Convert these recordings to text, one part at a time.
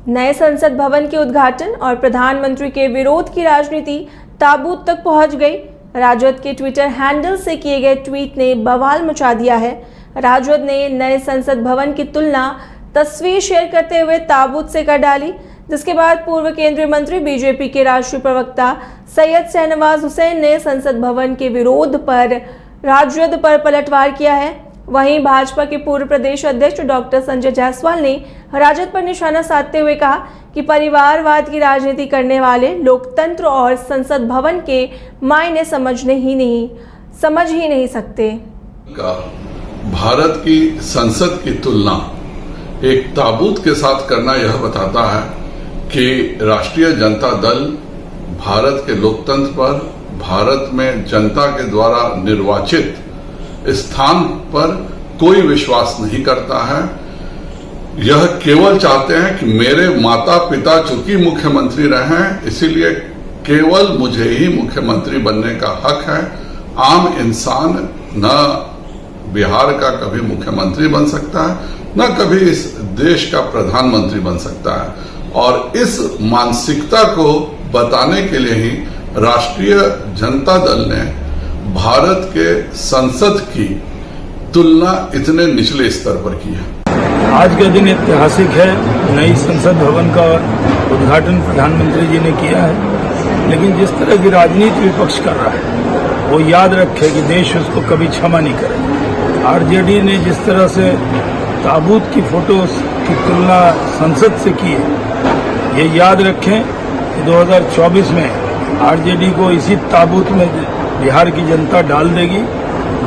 नए संसद भवन के उद्घाटन और प्रधानमंत्री के विरोध की राजनीति ताबूत तक पहुंच गई। राजद के ट्विटर हैंडल से किए गए ट्वीट ने बवाल मचा दिया है। राजद ने नए संसद भवन की तुलना तस्वीर शेयर करते हुए ताबूत से कर डाली, जिसके बाद पूर्व केंद्रीय मंत्री बीजेपी के राष्ट्रीय प्रवक्ता सैयद शाहनवाज हुसैन ने संसद भवन के विरोध पर राजद पर पलटवार किया है। वहीं भाजपा के पूर्व प्रदेश अध्यक्ष डॉक्टर संजय जायसवाल ने राजद पर निशाना साधते हुए कहा कि परिवारवाद की राजनीति करने वाले लोकतंत्र और संसद भवन के मायने समझ ही नहीं सकते। भारत की संसद की तुलना एक ताबूत के साथ करना यह बताता है कि राष्ट्रीय जनता दल भारत के लोकतंत्र पर, भारत में जनता के द्वारा निर्वाचित स्थान पर कोई विश्वास नहीं करता है। यह केवल चाहते हैं कि मेरे माता पिता चूंकि मुख्यमंत्री रहे हैं, इसीलिए केवल मुझे ही मुख्यमंत्री बनने का हक है। आम इंसान न बिहार का कभी मुख्यमंत्री बन सकता है, न कभी इस देश का प्रधानमंत्री बन सकता है। और इस मानसिकता को बताने के लिए ही राष्ट्रीय जनता दल ने भारत के संसद की तुलना इतने निचले स्तर पर की है। आज का दिन ऐतिहासिक है। नई संसद भवन का उद्घाटन प्रधानमंत्री जी ने किया है, लेकिन जिस तरह की राजनीति विपक्ष कर रहा है वो याद रखे कि देश उसको कभी क्षमा नहीं करेगा। आरजेडी ने जिस तरह से ताबूत की फोटो की तुलना संसद से की है, ये याद रखें कि 2024 में आरजेडी को इसी ताबूत में बिहार की जनता डाल देगी।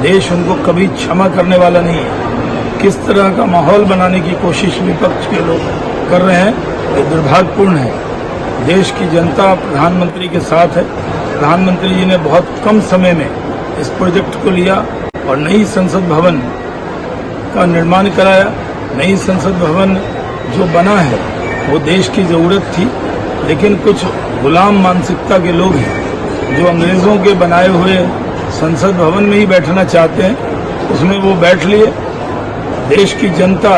देश उनको कभी क्षमा करने वाला नहीं है। किस तरह का माहौल बनाने की कोशिश विपक्ष के लोग कर रहे हैं, ये दुर्भाग्यपूर्ण है। देश की जनता प्रधानमंत्री के साथ है। प्रधानमंत्री जी ने बहुत कम समय में इस प्रोजेक्ट को लिया और नई संसद भवन का निर्माण कराया। नई संसद भवन जो बना है वो देश की जरूरत थी, लेकिन कुछ गुलाम मानसिकता के लोग हैं जो अंग्रेजों के बनाए हुए संसद भवन में ही बैठना चाहते हैं, उसमें वो बैठ लिए। देश की जनता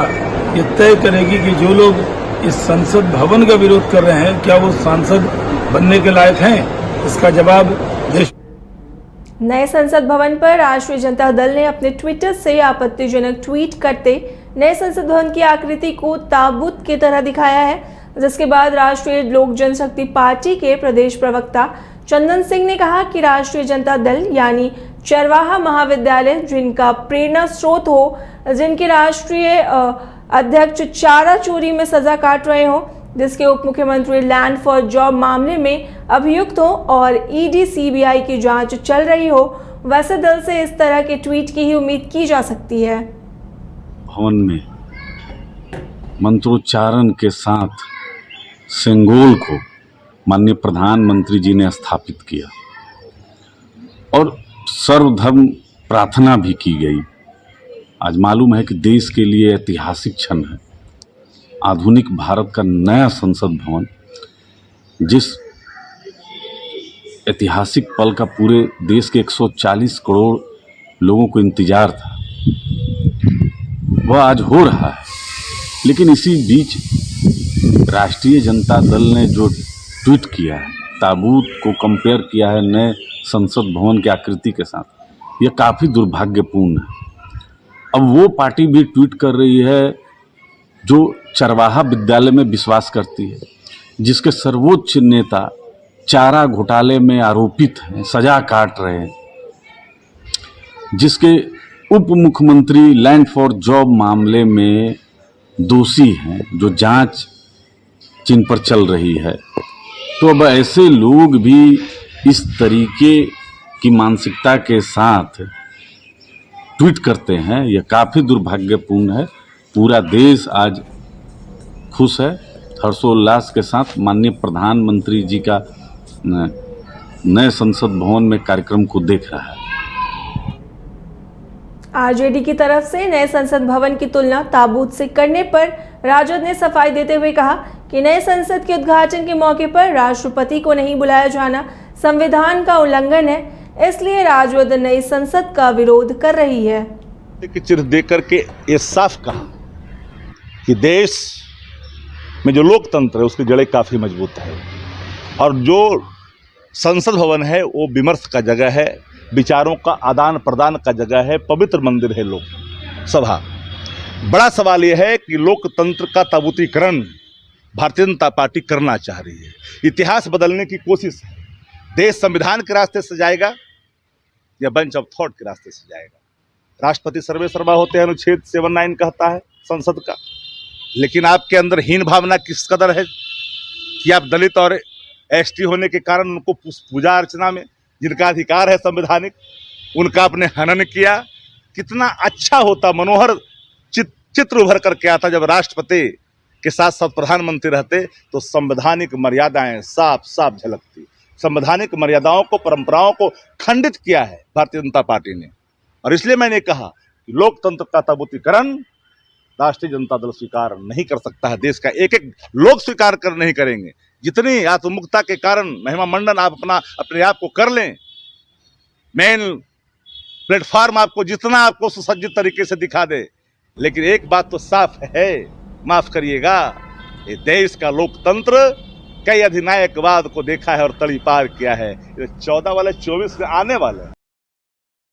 ये तय करेगी कि जो लोग इस संसद भवन का विरोध कर रहे हैं, क्या वो सांसद बनने के लायक हैं? इसका जवाब देश। नए संसद भवन पर राष्ट्रीय जनता दल ने अपने ट्विटर से आपत्तिजनक ट्वीट करते नए संसद भवन की आकृति को ताबूत की तरह दिखाया है, जिसके बाद राष्ट्रीय लोक जनशक्ति पार्टी के प्रदेश प्रवक्ता चंदन सिंह ने कहा कि राष्ट्रीय जनता दल यानी चरवाहा महाविद्यालय, जिनका प्रेरणा स्रोत हो, जिनके राष्ट्रीय अध्यक्ष चारा चोरी में सजा काट रहे हो, जिसके उप मुख्यमंत्री लैंड फॉर जॉब मामले में अभियुक्त हो और ईडी सीबीआई की जांच चल रही हो, वैसे दल से इस तरह के ट्वीट की ही उम्मीद की जा सकती है। भवन में मंत्रोच्चारण के साथ सिंगोल को माननीय प्रधानमंत्री जी ने स्थापित किया और सर्वधर्म प्रार्थना भी की गई। आज मालूम है कि देश के लिए ऐतिहासिक क्षण है। आधुनिक भारत का नया संसद भवन, जिस ऐतिहासिक पल का पूरे देश के 140 करोड़ लोगों को इंतजार था, वह आज हो रहा है। लेकिन इसी बीच राष्ट्रीय जनता दल ने जो ट्वीट किया है, ताबूत को कंपेयर किया है नए संसद भवन की आकृति के साथ, यह काफ़ी दुर्भाग्यपूर्ण है। अब वो पार्टी भी ट्वीट कर रही है जो चरवाहा विद्यालय में विश्वास करती है, जिसके सर्वोच्च नेता चारा घोटाले में आरोपित हैं, सजा काट रहे हैं, जिसके उप मुख्यमंत्री लैंड फॉर जॉब मामले में दोषी हैं, जो जांच जिन पर चल रही है। तो अब ऐसे लोग भी इस तरीके की मानसिकता के साथ ट्वीट करते हैं, यह काफ़ी दुर्भाग्यपूर्ण है। पूरा देश आज खुश है, हर्षोल्लास के साथ माननीय प्रधानमंत्री जी का नए संसद भवन में कार्यक्रम को देख रहा है। आरजेडी की तरफ से नए संसद भवन की तुलना ताबूत से करने पर राजद ने सफाई देते हुए कहा कि नए संसद के उद्घाटन के मौके पर राष्ट्रपति को नहीं बुलाया जाना संविधान का उल्लंघन है, इसलिए राजद नई संसद का विरोध कर रही है। चिन्ह देकर के ये साफ कहा कि देश में जो लोकतंत्र है उसकी जड़ें काफ़ी मजबूत है। और जो संसद भवन है वो विमर्श का जगह है, विचारों का आदान प्रदान का जगह है, पवित्र मंदिर है लोकसभा। बड़ा सवाल यह है कि लोकतंत्र का ताबूतीकरण भारतीय जनता पार्टी करना चाह रही है, इतिहास बदलने की कोशिश है। देश संविधान के रास्ते से जाएगा या बेंच ऑफ थॉट के रास्ते से जाएगा। राष्ट्रपति सर्वे सर्वा होते हैं, अनुच्छेद 79 कहता है संसद का, लेकिन आपके अंदर हीन भावना किस कदर है कि आप दलित और एसटी होने के कारण उनको पूजा अर्चना में जिनका अधिकार है संवैधानिक, उनका आपने हनन किया। कितना अच्छा होता, मनोहर चित्र उभर करके आता जब राष्ट्रपति के साथ साथ प्रधानमंत्री रहते तो संवैधानिक मर्यादाएं साफ साफ झलकती। संवैधानिक मर्यादाओं को, परंपराओं को खंडित किया है भारतीय जनता पार्टी ने। और इसलिए मैंने कहा कि लोकतंत्र का ताबूतीकरण राष्ट्रीय जनता दल स्वीकार नहीं कर सकता है। देश का एक एक लोग स्वीकार कर नहीं करेंगे। जितनी आत्ममुक्ता के कारण महिमा मंडन आप अपने आप को कर लें, मेन प्लेटफॉर्म आपको जितना आपको सुसज्जित तरीके से दिखा दे, लेकिन एक बात तो साफ है, माफ करिएगा, ये देश का लोकतंत्र कई अधिनायकवाद को देखा है और तड़ी पार किया है। 14 वाले 24 में आने वाले